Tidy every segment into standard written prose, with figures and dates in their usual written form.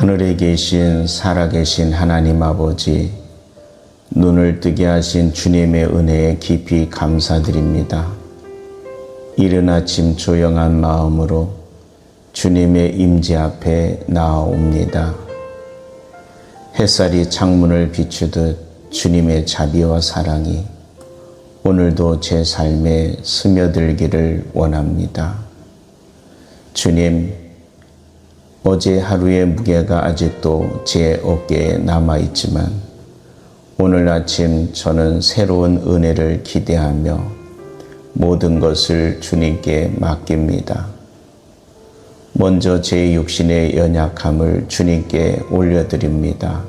하늘에 계신 살아계신 하나님 아버지, 눈을 뜨게 하신 주님의 은혜에 깊이 감사드립니다. 이른 아침 조용한 마음으로 주님의 임재 앞에 나아옵니다. 햇살이 창문을 비추듯 주님의 자비와 사랑이 오늘도 제 삶에 스며들기를 원합니다. 주님, 어제 하루의 무게가 아직도 제 어깨에 남아있지만 오늘 아침 저는 새로운 은혜를 기대하며 모든 것을 주님께 맡깁니다. 먼저 제 육신의 연약함을 주님께 올려드립니다.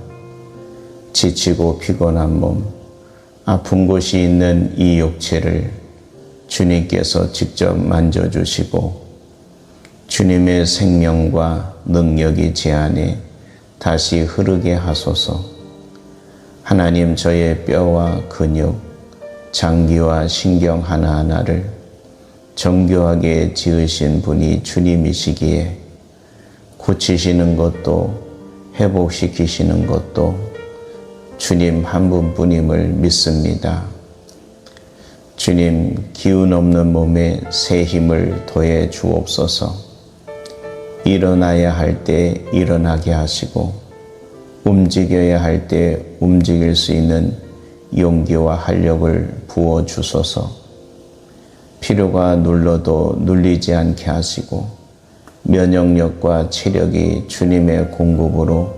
지치고 피곤한 몸, 아픈 곳이 있는 이 육체를 주님께서 직접 만져주시고 주님의 생명과 능력이 제 안에 다시 흐르게 하소서. 하나님, 저의 뼈와 근육, 장기와 신경 하나하나를 정교하게 지으신 분이 주님이시기에 고치시는 것도 회복시키시는 것도 주님 한 분뿐임을 믿습니다. 주님, 기운 없는 몸에 새 힘을 더해 주옵소서. 일어나야 할 때 일어나게 하시고 움직여야 할 때 움직일 수 있는 용기와 활력을 부어 주소서. 필요가 눌러도 눌리지 않게 하시고 면역력과 체력이 주님의 공급으로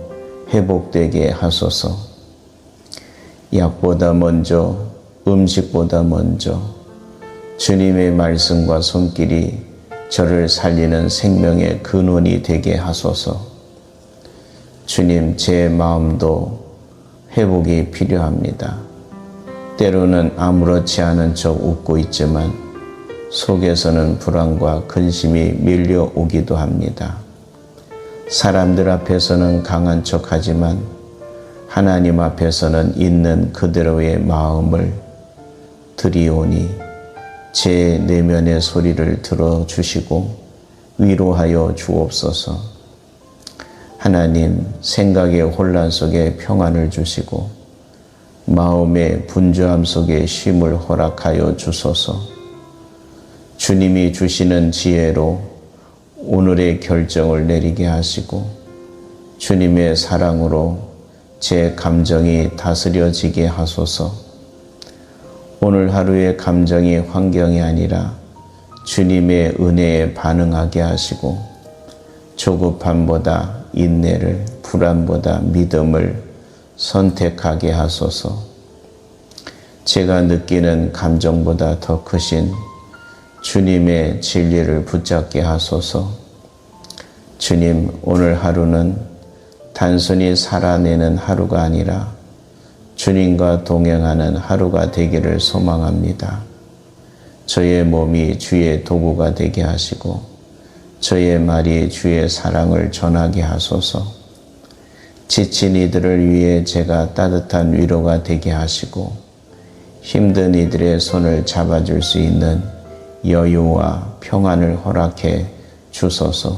회복되게 하소서. 약보다 먼저, 음식보다 먼저 주님의 말씀과 손길이 저를 살리는 생명의 근원이 되게 하소서. 주님, 제 마음도 회복이 필요합니다. 때로는 아무렇지 않은 척 웃고 있지만 속에서는 불안과 근심이 밀려오기도 합니다. 사람들 앞에서는 강한 척하지만 하나님 앞에서는 있는 그대로의 마음을 드리오니 제 내면의 소리를 들어주시고 위로하여 주옵소서. 하나님, 생각의 혼란 속에 평안을 주시고 마음의 분주함 속에 쉼을 허락하여 주소서. 주님이 주시는 지혜로 오늘의 결정을 내리게 하시고 주님의 사랑으로 제 감정이 다스려지게 하소서. 오늘 하루의 감정이 환경이 아니라 주님의 은혜에 반응하게 하시고 조급함보다 인내를, 불안보다 믿음을 선택하게 하소서. 제가 느끼는 감정보다 더 크신 주님의 진리를 붙잡게 하소서. 주님, 오늘 하루는 단순히 살아내는 하루가 아니라 주님과 동행하는 하루가 되기를 소망합니다. 저의 몸이 주의 도구가 되게 하시고 저의 말이 주의 사랑을 전하게 하소서. 지친 이들을 위해 제가 따뜻한 위로가 되게 하시고 힘든 이들의 손을 잡아줄 수 있는 여유와 평안을 허락해 주소서.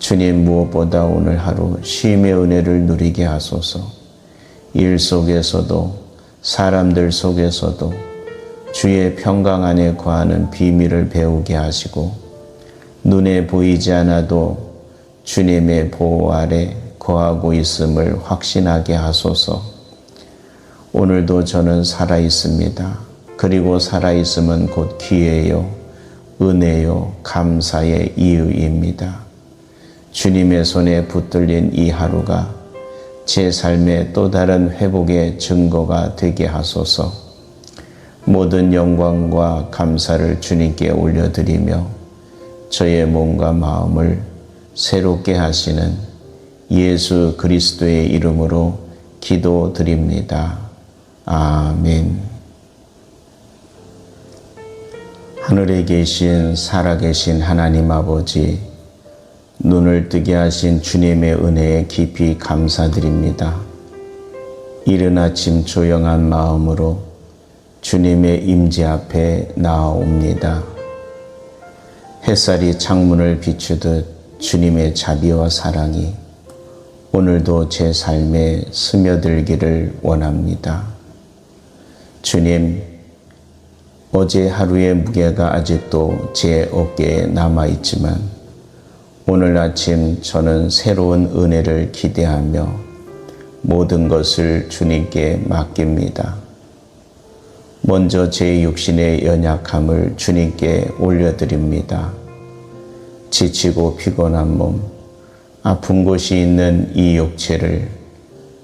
주님, 무엇보다 오늘 하루 쉼의 은혜를 누리게 하소서. 일 속에서도 사람들 속에서도 주의 평강 안에 거하는 비밀을 배우게 하시고 눈에 보이지 않아도 주님의 보호 아래 거하고 있음을 확신하게 하소서. 오늘도 저는 살아있습니다. 그리고 살아있음은 곧 기회요, 은혜요, 감사의 이유입니다. 주님의 손에 붙들린 이 하루가 제 삶의 또 다른 회복의 증거가 되게 하소서. 모든 영광과 감사를 주님께 올려드리며 저의 몸과 마음을 새롭게 하시는 예수 그리스도의 이름으로 기도드립니다. 아멘. 하늘에 계신 살아계신 하나님 아버지, 눈을 뜨게 하신 주님의 은혜에 깊이 감사드립니다. 이른 아침 조용한 마음으로 주님의 임재 앞에 나아옵니다. 햇살이 창문을 비추듯 주님의 자비와 사랑이 오늘도 제 삶에 스며들기를 원합니다. 주님, 어제 하루의 무게가 아직도 제 어깨에 남아있지만 오늘 아침 저는 새로운 은혜를 기대하며 모든 것을 주님께 맡깁니다. 먼저 제 육신의 연약함을 주님께 올려드립니다. 지치고 피곤한 몸, 아픈 곳이 있는 이 육체를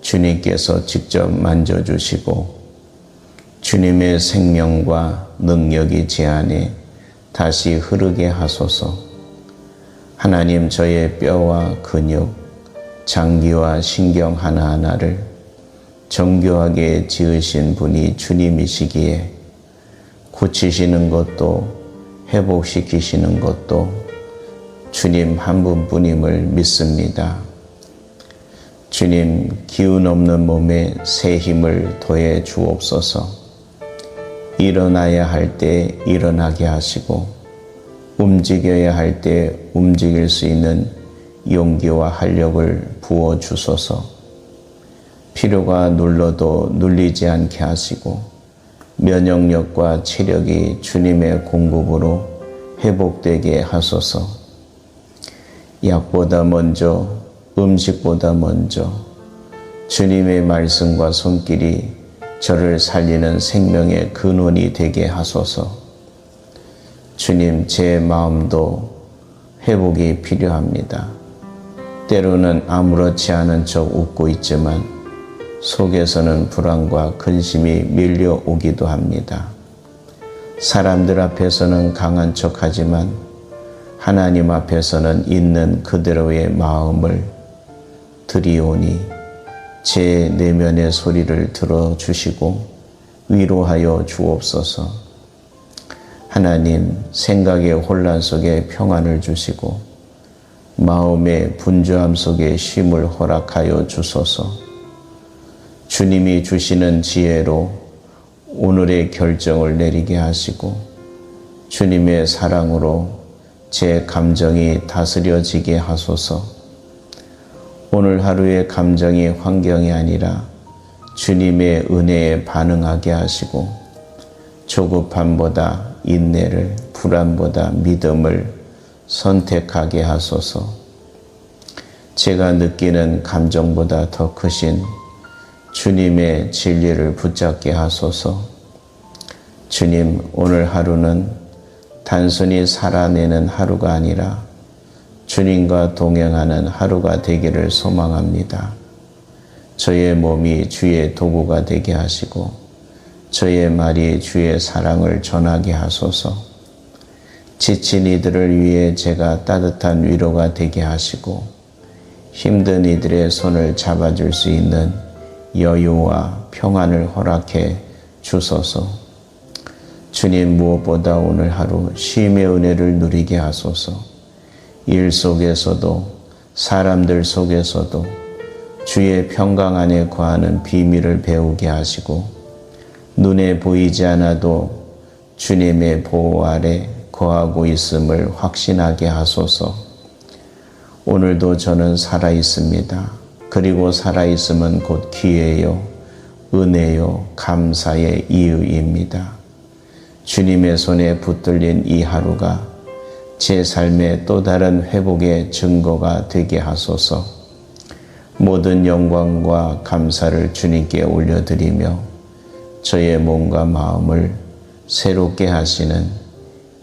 주님께서 직접 만져주시고 주님의 생명과 능력이 제 안에 다시 흐르게 하소서. 하나님, 저의 뼈와 근육, 장기와 신경 하나하나를 정교하게 지으신 분이 주님이시기에 고치시는 것도 회복시키시는 것도 주님 한 분뿐임을 믿습니다. 주님, 기운 없는 몸에 새 힘을 더해 주옵소서. 일어나야 할 때 일어나게 하시고 움직여야 할 때 움직일 수 있는 용기와 활력을 부어 주소서. 필요가 눌러도 눌리지 않게 하시고 면역력과 체력이 주님의 공급으로 회복되게 하소서. 약보다 먼저, 음식보다 먼저 주님의 말씀과 손길이 저를 살리는 생명의 근원이 되게 하소서. 주님, 제 마음도 회복이 필요합니다. 때로는 아무렇지 않은 척 웃고 있지만 속에서는 불안과 근심이 밀려오기도 합니다. 사람들 앞에서는 강한 척하지만 하나님 앞에서는 있는 그대로의 마음을 드리오니 제 내면의 소리를 들어주시고 위로하여 주옵소서. 하나님, 생각의 혼란 속에 평안을 주시고 마음의 분주함 속에 쉼을 허락하여 주소서. 주님이 주시는 지혜로 오늘의 결정을 내리게 하시고 주님의 사랑으로 제 감정이 다스려지게 하소서. 오늘 하루의 감정이 환경이 아니라 주님의 은혜에 반응하게 하시고 조급함보다 인내를, 불안보다 믿음을 선택하게 하소서. 제가 느끼는 감정보다 더 크신 주님의 진리를 붙잡게 하소서. 주님, 오늘 하루는 단순히 살아내는 하루가 아니라 주님과 동행하는 하루가 되기를 소망합니다. 저의 몸이 주의 도구가 되게 하시고 저의 말이 주의 사랑을 전하게 하소서. 지친 이들을 위해 제가 따뜻한 위로가 되게 하시고 힘든 이들의 손을 잡아줄 수 있는 여유와 평안을 허락해 주소서. 주님, 무엇보다 오늘 하루 쉼의 은혜를 누리게 하소서. 일 속에서도 사람들 속에서도 주의 평강 안에 거하는 비밀을 배우게 하시고 눈에 보이지 않아도 주님의 보호 아래 거하고 있음을 확신하게 하소서. 오늘도 저는 살아있습니다. 그리고 살아있음은 곧 기회요, 은혜요, 감사의 이유입니다. 주님의 손에 붙들린 이 하루가 제 삶의 또 다른 회복의 증거가 되게 하소서. 모든 영광과 감사를 주님께 올려드리며 저의 몸과 마음을 새롭게 하시는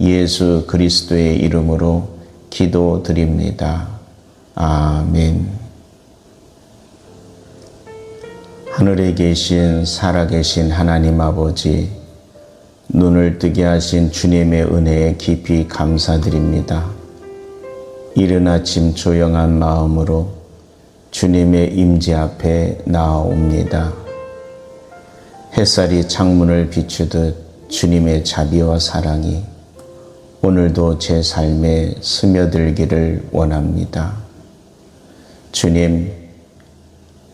예수 그리스도의 이름으로 기도드립니다. 아멘. 하늘에 계신 살아계신 하나님 아버지, 눈을 뜨게 하신 주님의 은혜에 깊이 감사드립니다. 이른 아침 조용한 마음으로 주님의 임재 앞에 나아옵니다. 햇살이 창문을 비추듯 주님의 자비와 사랑이 오늘도 제 삶에 스며들기를 원합니다. 주님,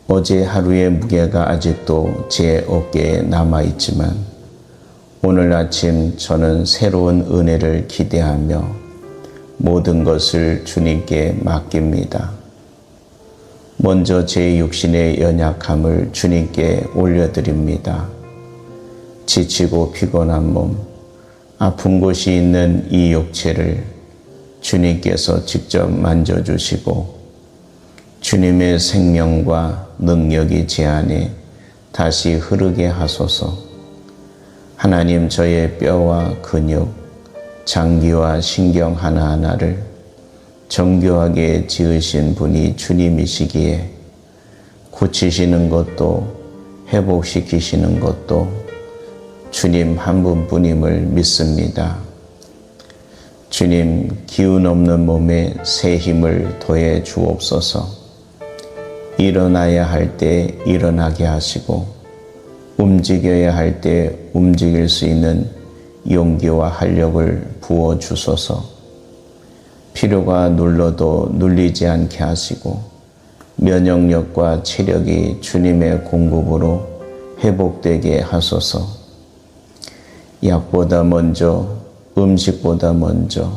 어제 하루의 무게가 아직도 제 어깨에 남아있지만 오늘 아침 저는 새로운 은혜를 기대하며 모든 것을 주님께 맡깁니다. 먼저 제 육신의 연약함을 주님께 올려드립니다. 지치고 피곤한 몸, 아픈 곳이 있는 이 육체를 주님께서 직접 만져주시고 주님의 생명과 능력이 제 안에 다시 흐르게 하소서. 하나님, 저의 뼈와 근육, 장기와 신경 하나하나를 정교하게 지으신 분이 주님이시기에 고치시는 것도 회복시키시는 것도 주님 한 분뿐임을 믿습니다. 주님, 기운 없는 몸에 새 힘을 더해 주옵소서. 일어나야 할 때 일어나게 하시고 움직여야 할 때 움직일 수 있는 용기와 활력을 부어 주소서. 필요가 눌러도 눌리지 않게 하시고 면역력과 체력이 주님의 공급으로 회복되게 하소서. 약보다 먼저, 음식보다 먼저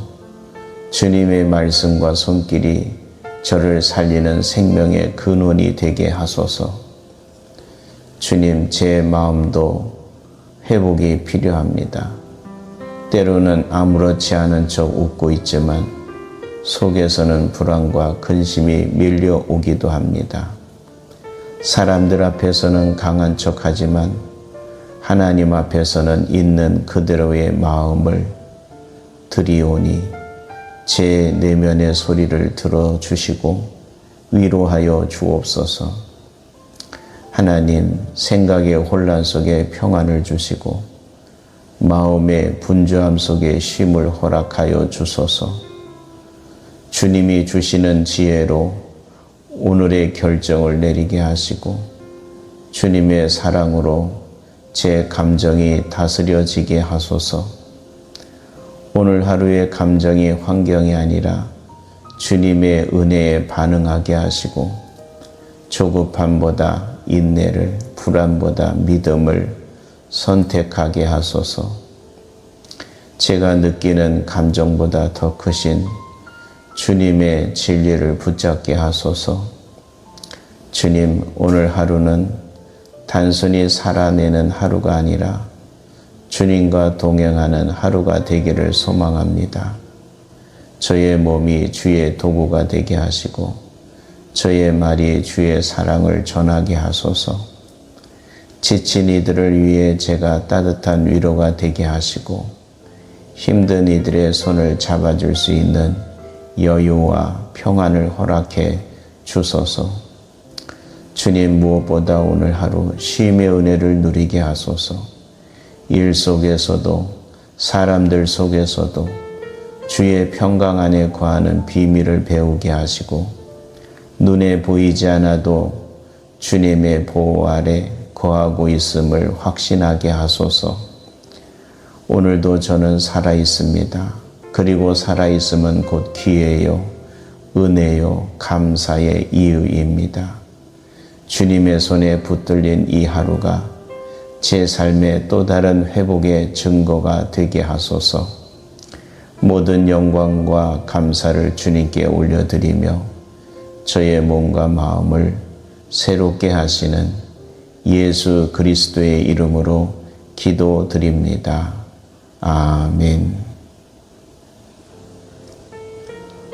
주님의 말씀과 손길이 저를 살리는 생명의 근원이 되게 하소서. 주님, 제 마음도 회복이 필요합니다. 때로는 아무렇지 않은 척 웃고 있지만 속에서는 불안과 근심이 밀려오기도 합니다. 사람들 앞에서는 강한 척하지만 하나님 앞에서는 있는 그대로의 마음을 드리오니 제 내면의 소리를 들어주시고 위로하여 주옵소서. 하나님, 생각의 혼란 속에 평안을 주시고 마음의 분주함 속에 쉼을 허락하여 주소서. 주님이 주시는 지혜로 오늘의 결정을 내리게 하시고 주님의 사랑으로 제 감정이 다스려지게 하소서. 오늘 하루의 감정이 환경이 아니라 주님의 은혜에 반응하게 하시고 조급함보다 인내를, 불안보다 믿음을 선택하게 하소서. 제가 느끼는 감정보다 더 크신 주님의 진리를 붙잡게 하소서. 주님, 오늘 하루는 단순히 살아내는 하루가 아니라 주님과 동행하는 하루가 되기를 소망합니다. 저의 몸이 주의 도구가 되게 하시고 저의 말이 주의 사랑을 전하게 하소서. 지친 이들을 위해 제가 따뜻한 위로가 되게 하시고 힘든 이들의 손을 잡아줄 수 있는 여유와 평안을 허락해 주소서. 주님, 무엇보다 오늘 하루 쉼의 은혜를 누리게 하소서. 일 속에서도 사람들 속에서도 주의 평강 안에 거하는 비밀을 배우게 하시고 눈에 보이지 않아도 주님의 보호 아래 거하고 있음을 확신하게 하소서. 오늘도 저는 살아있습니다. 그리고 살아있음은 곧 기회요, 은혜요, 감사의 이유입니다. 주님의 손에 붙들린 이 하루가 제 삶의 또 다른 회복의 증거가 되게 하소서. 모든 영광과 감사를 주님께 올려드리며 저의 몸과 마음을 새롭게 하시는 예수 그리스도의 이름으로 기도드립니다. 아멘.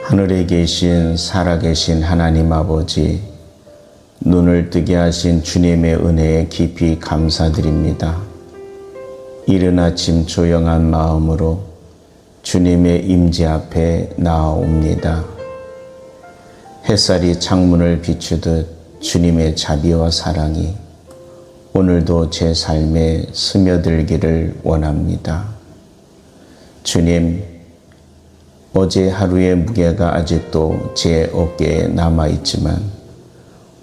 하늘에 계신 살아계신 하나님 아버지, 눈을 뜨게 하신 주님의 은혜에 깊이 감사드립니다. 이른 아침 조용한 마음으로 주님의 임재 앞에 나아옵니다. 햇살이 창문을 비추듯 주님의 자비와 사랑이 오늘도 제 삶에 스며들기를 원합니다. 주님, 어제 하루의 무게가 아직도 제 어깨에 남아있지만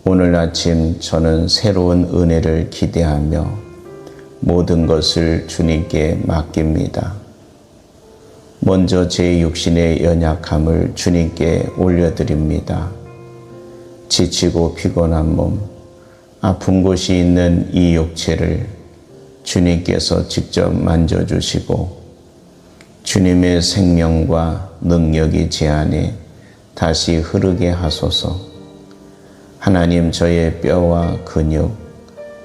오늘 아침 저는 새로운 은혜를 기대하며 모든 것을 주님께 맡깁니다. 먼저 제 육신의 연약함을 주님께 올려드립니다. 지치고 피곤한 몸, 아픈 곳이 있는 이 육체를 주님께서 직접 만져주시고 주님의 생명과 능력이 제 안에 다시 흐르게 하소서. 하나님, 저의 뼈와 근육,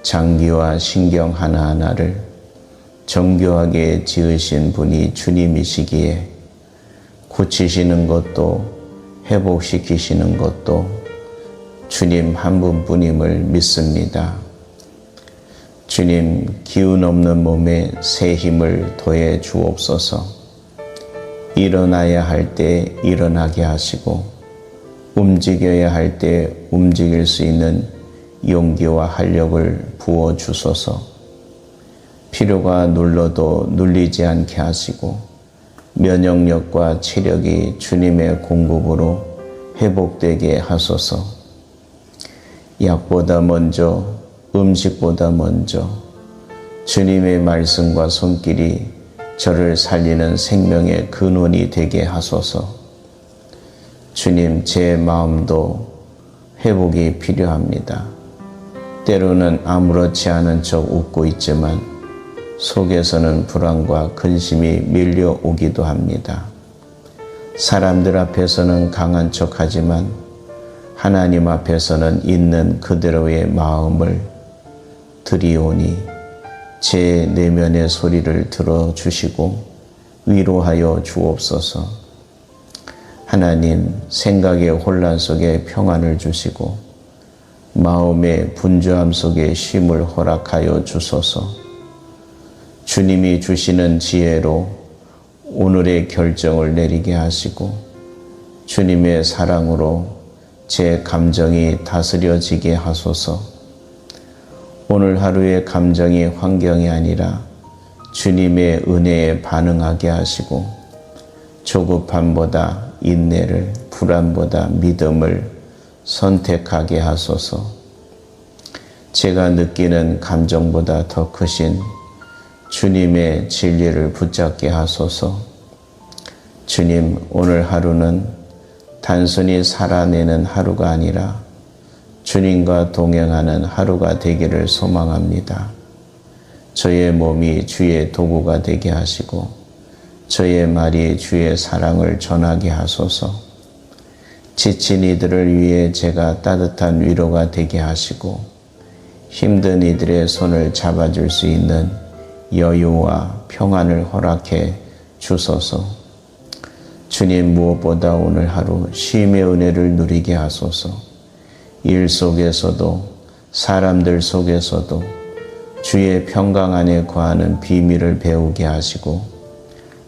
장기와 신경 하나하나를 정교하게 지으신 분이 주님이시기에 고치시는 것도 회복시키시는 것도 주님 한 분뿐임을 믿습니다. 주님, 기운 없는 몸에 새 힘을 더해 주옵소서. 일어나야 할 때 일어나게 하시고 움직여야 할 때 움직일 수 있는 용기와 활력을 부어 주소서. 필요가 눌러도 눌리지 않게 하시고 면역력과 체력이 주님의 공급으로 회복되게 하소서. 약보다 먼저, 음식보다 먼저 주님의 말씀과 손길이 저를 살리는 생명의 근원이 되게 하소서. 주님, 제 마음도 회복이 필요합니다. 때로는 아무렇지 않은 척 웃고 있지만 속에서는 불안과 근심이 밀려오기도 합니다. 사람들 앞에서는 강한 척하지만 하나님 앞에서는 있는 그대로의 마음을 드리오니 제 내면의 소리를 들어주시고 위로하여 주옵소서. 하나님, 생각의 혼란 속에 평안을 주시고 마음의 분주함 속에 쉼을 허락하여 주소서. 주님이 주시는 지혜로 오늘의 결정을 내리게 하시고 주님의 사랑으로 제 감정이 다스려지게 하소서. 오늘 하루의 감정이 환경이 아니라 주님의 은혜에 반응하게 하시고 조급함보다 인내를, 불안보다 믿음을 선택하게 하소서. 제가 느끼는 감정보다 더 크신 주님의 진리를 붙잡게 하소서. 주님, 오늘 하루는 단순히 살아내는 하루가 아니라 주님과 동행하는 하루가 되기를 소망합니다. 저의 몸이 주의 도구가 되게 하시고 저의 말이 주의 사랑을 전하게 하소서. 지친 이들을 위해 제가 따뜻한 위로가 되게 하시고 힘든 이들의 손을 잡아줄 수 있는 여유와 평안을 허락해 주소서. 주님, 무엇보다 오늘 하루 쉼의 은혜를 누리게 하소서. 일 속에서도 사람들 속에서도 주의 평강 안에 거하는 비밀을 배우게 하시고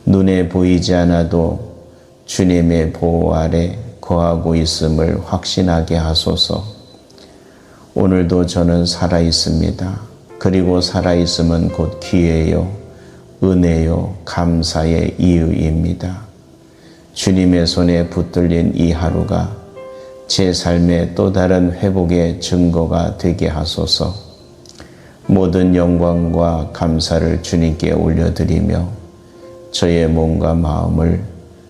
눈에 보이지 않아도 주님의 보호 아래 거하고 있음을 확신하게 하소서. 오늘도 저는 살아있습니다. 그리고 살아있음은 곧 기회요, 은혜요, 감사의 이유입니다. 주님의 손에 붙들린 이 하루가 제 삶의 또 다른 회복의 증거가 되게 하소서. 모든 영광과 감사를 주님께 올려드리며 저의 몸과 마음을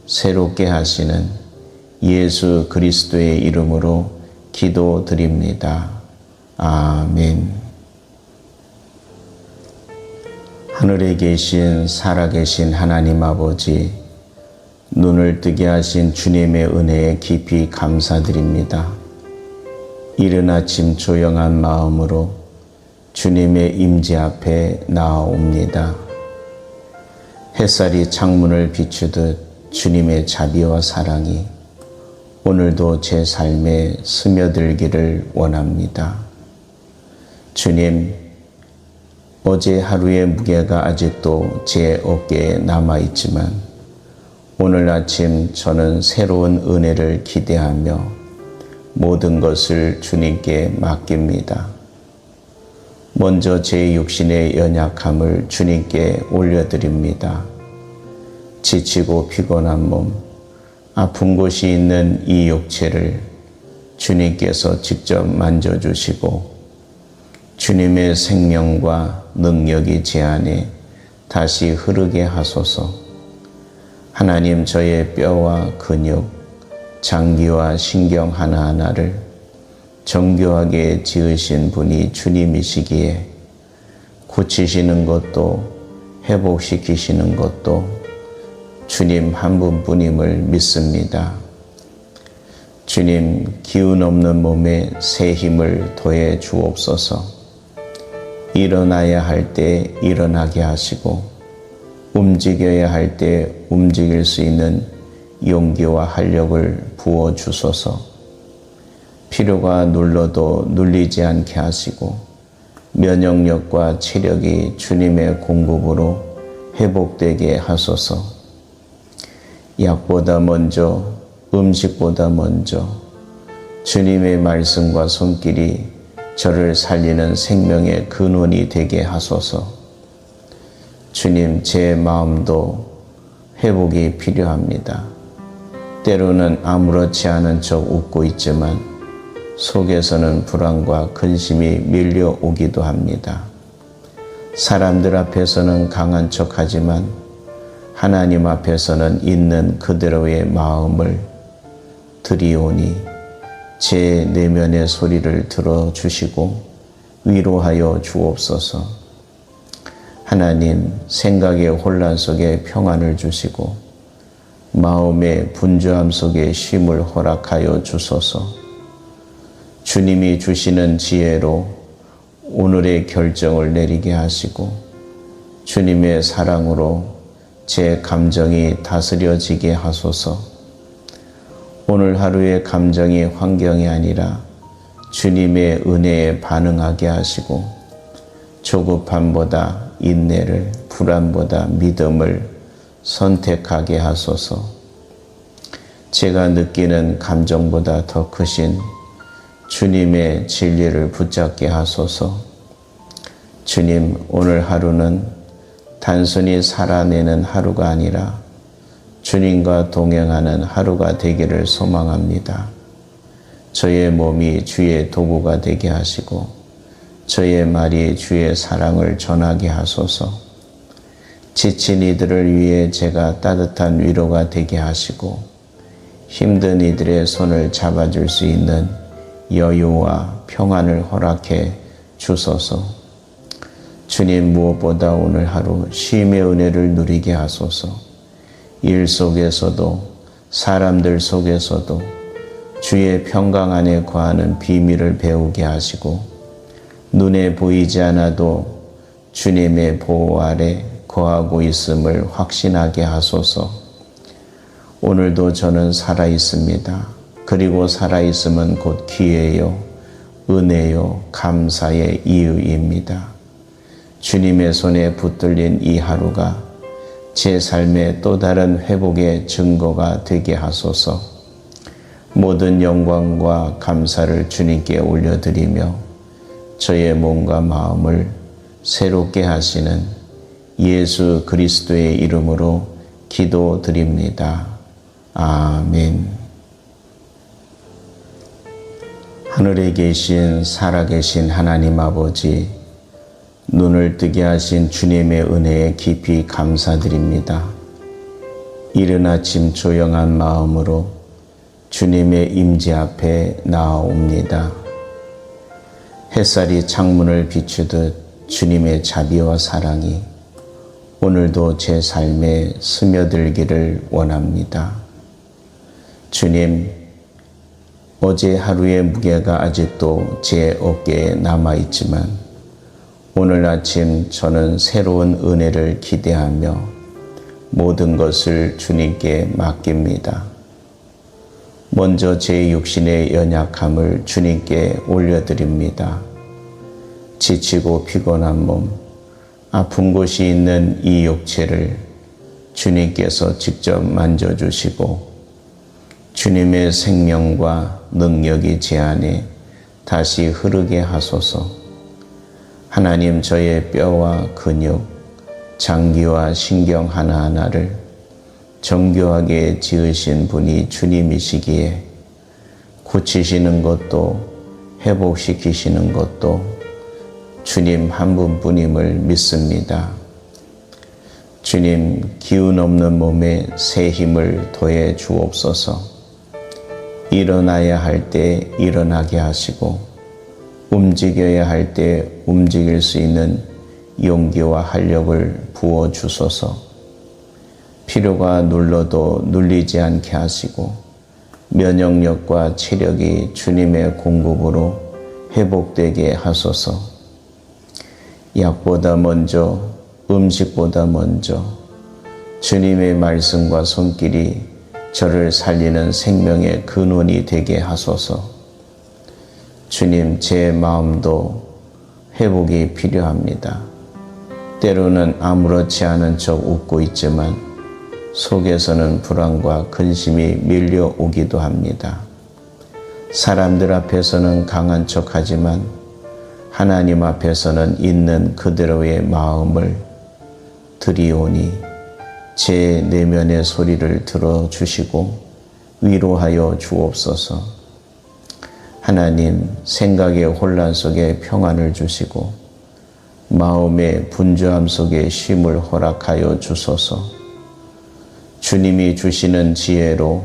새롭게 하시는 예수 그리스도의 이름으로 기도드립니다. 아멘. 하늘에 계신 살아계신 하나님 아버지, 눈을 뜨게 하신 주님의 은혜에 깊이 감사드립니다. 이른 아침 조용한 마음으로 주님의 임재 앞에 나아옵니다. 햇살이 창문을 비추듯 주님의 자비와 사랑이 오늘도 제 삶에 스며들기를 원합니다. 주님, 어제 하루의 무게가 아직도 제 어깨에 남아있지만 오늘 아침 저는 새로운 은혜를 기대하며 모든 것을 주님께 맡깁니다. 먼저 제 육신의 연약함을 주님께 올려드립니다. 지치고 피곤한 몸, 아픈 곳이 있는 이 육체를 주님께서 직접 만져주시고 주님의 생명과 능력이 제 안에 다시 흐르게 하소서. 하나님, 저의 뼈와 근육, 장기와 신경 하나하나를 정교하게 지으신 분이 주님이시기에 고치시는 것도 회복시키시는 것도 주님 한 분뿐임을 믿습니다. 주님, 기운 없는 몸에 새 힘을 더해 주옵소서. 일어나야 할 때 일어나게 하시고 움직여야 할 때 움직일 수 있는 용기와 활력을 부어 주소서. 필요가 눌러도 눌리지 않게 하시고 면역력과 체력이 주님의 공급으로 회복되게 하소서. 약보다 먼저, 음식보다 먼저 주님의 말씀과 손길이 저를 살리는 생명의 근원이 되게 하소서. 주님, 제 마음도 회복이 필요합니다. 때로는 아무렇지 않은 척 웃고 있지만 속에서는 불안과 근심이 밀려오기도 합니다. 사람들 앞에서는 강한 척하지만 하나님 앞에서는 있는 그대로의 마음을 드리오니 제 내면의 소리를 들어주시고 위로하여 주옵소서. 하나님, 생각의 혼란 속에 평안을 주시고 마음의 분주함 속에 쉼을 허락하여 주소서. 주님이 주시는 지혜로 오늘의 결정을 내리게 하시고 주님의 사랑으로 제 감정이 다스려지게 하소서. 오늘 하루의 감정이 환경이 아니라 주님의 은혜에 반응하게 하시고 조급함보다 인내를, 불안보다 믿음을 선택하게 하소서. 제가 느끼는 감정보다 더 크신 주님의 진리를 붙잡게 하소서. 주님, 오늘 하루는 단순히 살아내는 하루가 아니라 주님과 동행하는 하루가 되기를 소망합니다. 저의 몸이 주의 도구가 되게 하시고 저의 말이 주의 사랑을 전하게 하소서. 지친 이들을 위해 제가 따뜻한 위로가 되게 하시고 힘든 이들의 손을 잡아줄 수 있는 여유와 평안을 허락해 주소서. 주님, 무엇보다 오늘 하루 쉼의 은혜를 누리게 하소서. 일 속에서도 사람들 속에서도 주의 평강 안에 거하는 비밀을 배우게 하시고 눈에 보이지 않아도 주님의 보호 아래 거하고 있음을 확신하게 하소서. 오늘도 저는 살아 있습니다. 그리고 살아있음은 곧 기회요, 은혜요, 감사의 이유입니다. 주님의 손에 붙들린 이 하루가 제 삶의 또 다른 회복의 증거가 되게 하소서. 모든 영광과 감사를 주님께 올려드리며 저의 몸과 마음을 새롭게 하시는 예수 그리스도의 이름으로 기도드립니다. 아멘. 하늘에 계신 살아계신 하나님 아버지, 눈을 뜨게 하신 주님의 은혜에 깊이 감사드립니다. 이른 아침 조용한 마음으로 주님의 임재 앞에 나아옵니다. 햇살이 창문을 비추듯 주님의 자비와 사랑이 오늘도 제 삶에 스며들기를 원합니다. 주님, 어제 하루의 무게가 아직도 제 어깨에 남아있지만 오늘 아침 저는 새로운 은혜를 기대하며 모든 것을 주님께 맡깁니다. 먼저 제 육신의 연약함을 주님께 올려드립니다. 지치고 피곤한 몸, 아픈 곳이 있는 이 육체를 주님께서 직접 만져주시고 주님의 생명과 능력이 제 안에 다시 흐르게 하소서. 하나님, 저의 뼈와 근육, 장기와 신경 하나하나를 정교하게 지으신 분이 주님이시기에 고치시는 것도 회복시키시는 것도 주님 한 분뿐임을 믿습니다. 주님, 기운 없는 몸에 새 힘을 더해 주옵소서. 일어나야 할 때 일어나게 하시고 움직여야 할 때 움직일 수 있는 용기와 활력을 부어 주소서. 필요가 눌러도 눌리지 않게 하시고 면역력과 체력이 주님의 공급으로 회복되게 하소서. 약보다 먼저, 음식보다 먼저 주님의 말씀과 손길이 저를 살리는 생명의 근원이 되게 하소서. 주님, 제 마음도 회복이 필요합니다. 때로는 아무렇지 않은 척 웃고 있지만 속에서는 불안과 근심이 밀려오기도 합니다. 사람들 앞에서는 강한 척하지만 하나님 앞에서는 있는 그대로의 마음을 드리오니 제 내면의 소리를 들어주시고 위로하여 주옵소서. 하나님, 생각의 혼란 속에 평안을 주시고 마음의 분주함 속에 쉼을 허락하여 주소서. 주님이 주시는 지혜로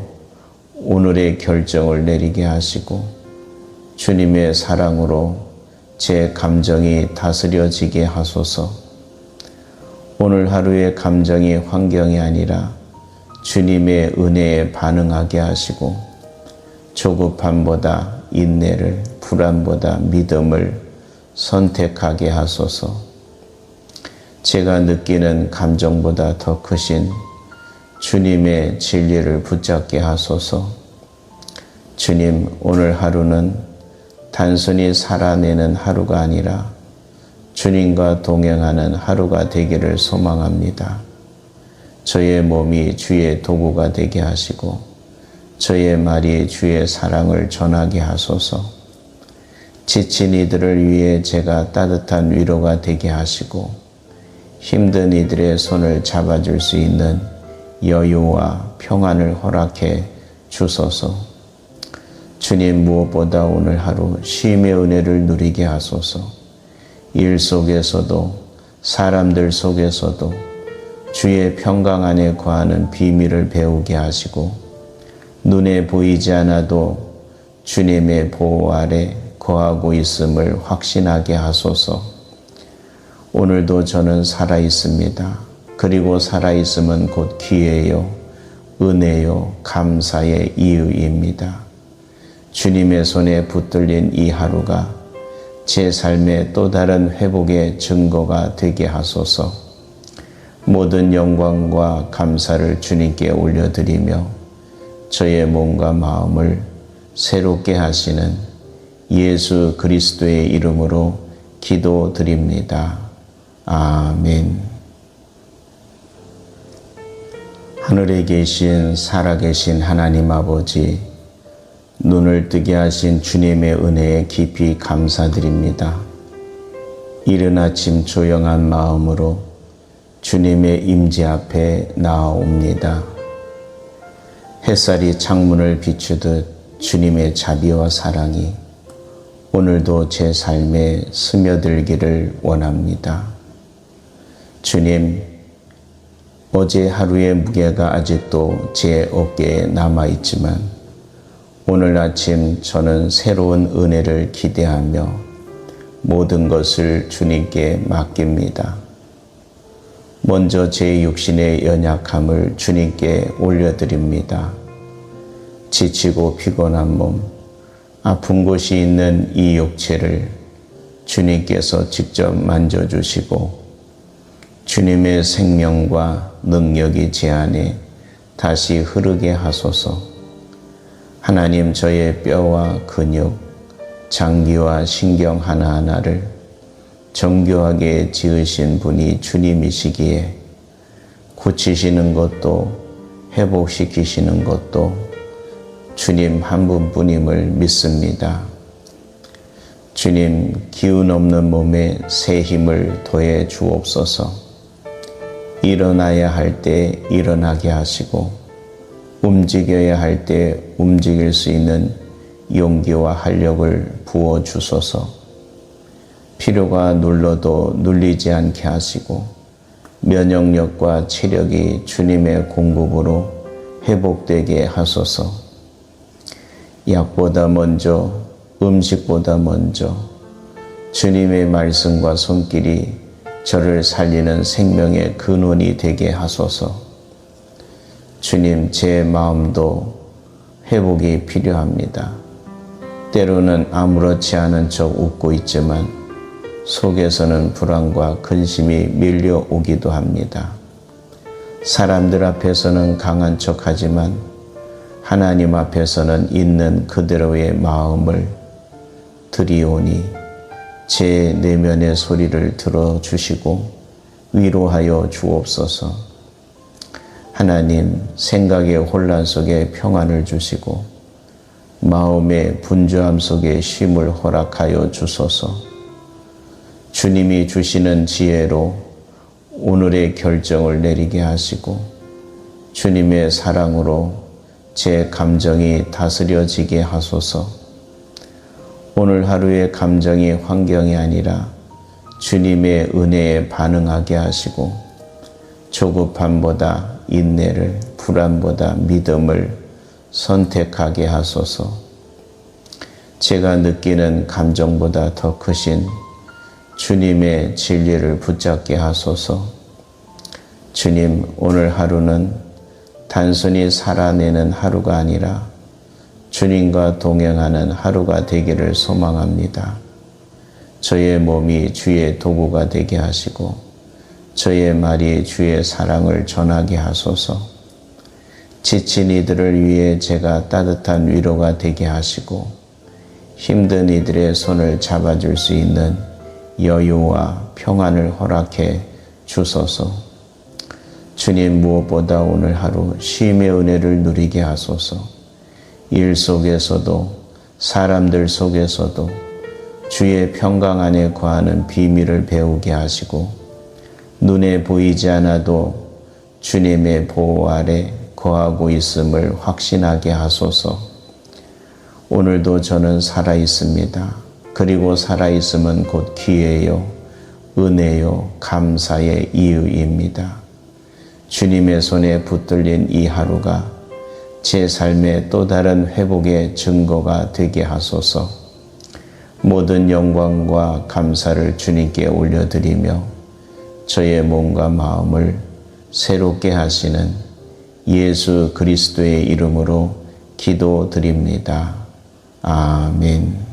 오늘의 결정을 내리게 하시고 주님의 사랑으로 제 감정이 다스려지게 하소서. 오늘 하루의 감정이 환경이 아니라 주님의 은혜에 반응하게 하시고 조급함보다 인내를, 불안보다 믿음을 선택하게 하소서. 제가 느끼는 감정보다 더 크신 주님의 진리를 붙잡게 하소서. 주님, 오늘 하루는 단순히 살아내는 하루가 아니라 주님과 동행하는 하루가 되기를 소망합니다. 저의 몸이 주의 도구가 되게 하시고 저의 말이 주의 사랑을 전하게 하소서. 지친 이들을 위해 제가 따뜻한 위로가 되게 하시고 힘든 이들의 손을 잡아줄 수 있는 여유와 평안을 허락해 주소서. 주님, 무엇보다 오늘 하루 쉼의 은혜를 누리게 하소서. 일 속에서도 사람들 속에서도 주의 평강 안에 거하는 비밀을 배우게 하시고 눈에 보이지 않아도 주님의 보호 아래 거하고 있음을 확신하게 하소서. 오늘도 저는 살아있습니다. 그리고 살아있음은 곧 기회요, 은혜요, 감사의 이유입니다. 주님의 손에 붙들린 이 하루가 제 삶의 또 다른 회복의 증거가 되게 하소서. 모든 영광과 감사를 주님께 올려드리며 저의 몸과 마음을 새롭게 하시는 예수 그리스도의 이름으로 기도드립니다. 아멘. 하늘에 계신 살아계신 하나님 아버지, 눈을 뜨게 하신 주님의 은혜에 깊이 감사드립니다. 이른 아침 조용한 마음으로 주님의 임재 앞에 나아옵니다. 햇살이 창문을 비추듯 주님의 자비와 사랑이 오늘도 제 삶에 스며들기를 원합니다. 주님, 어제 하루의 무게가 아직도 제 어깨에 남아있지만 오늘 아침 저는 새로운 은혜를 기대하며 모든 것을 주님께 맡깁니다. 먼저 제 육신의 연약함을 주님께 올려드립니다. 지치고 피곤한 몸, 아픈 곳이 있는 이 육체를 주님께서 직접 만져주시고 주님의 생명과 능력이 제 안에 다시 흐르게 하소서. 하나님, 저의 뼈와 근육, 장기와 신경 하나하나를 정교하게 지으신 분이 주님이시기에 고치시는 것도 회복시키시는 것도 주님 한 분뿐임을 믿습니다. 주님, 기운 없는 몸에 새 힘을 더해 주옵소서. 일어나야 할 때 일어나게 하시고 움직여야 할 때 움직일 수 있는 용기와 활력을 부어 주소서. 필요가 눌러도 눌리지 않게 하시고 면역력과 체력이 주님의 공급으로 회복되게 하소서. 약보다 먼저, 음식보다 먼저 주님의 말씀과 손길이 저를 살리는 생명의 근원이 되게 하소서. 주님, 제 마음도 회복이 필요합니다. 때로는 아무렇지 않은 척 웃고 있지만 속에서는 불안과 근심이 밀려오기도 합니다. 사람들 앞에서는 강한 척 하지만 하나님 앞에서는 있는 그대로의 마음을 드리오니 제 내면의 소리를 들어주시고 위로하여 주옵소서. 하나님, 생각의 혼란 속에 평안을 주시고 마음의 분주함 속에 쉼을 허락하여 주소서. 주님이 주시는 지혜로 오늘의 결정을 내리게 하시고 주님의 사랑으로 제 감정이 다스려지게 하소서. 오늘 하루의 감정이 환경이 아니라 주님의 은혜에 반응하게 하시고 조급함보다 인내를, 불안보다 믿음을 선택하게 하소서. 제가 느끼는 감정보다 더 크신 주님의 진리를 붙잡게 하소서. 주님, 오늘 하루는 단순히 살아내는 하루가 아니라 주님과 동행하는 하루가 되기를 소망합니다. 저의 몸이 주의 도구가 되게 하시고 저의 말이 주의 사랑을 전하게 하소서. 지친 이들을 위해 제가 따뜻한 위로가 되게 하시고 힘든 이들의 손을 잡아줄 수 있는 여유와 평안을 허락해 주소서. 주님, 무엇보다 오늘 하루 쉼의 은혜를 누리게 하소서. 일 속에서도 사람들 속에서도 주의 평강 안에 거하는 비밀을 배우게 하시고 눈에 보이지 않아도 주님의 보호 아래 거하고 있음을 확신하게 하소서. 오늘도 저는 살아있습니다. 그리고 살아있음은 곧 기회요, 은혜요, 감사의 이유입니다. 주님의 손에 붙들린 이 하루가 제 삶의 또 다른 회복의 증거가 되게 하소서. 모든 영광과 감사를 주님께 올려드리며 저의 몸과 마음을 새롭게 하시는 예수 그리스도의 이름으로 기도드립니다. 아멘.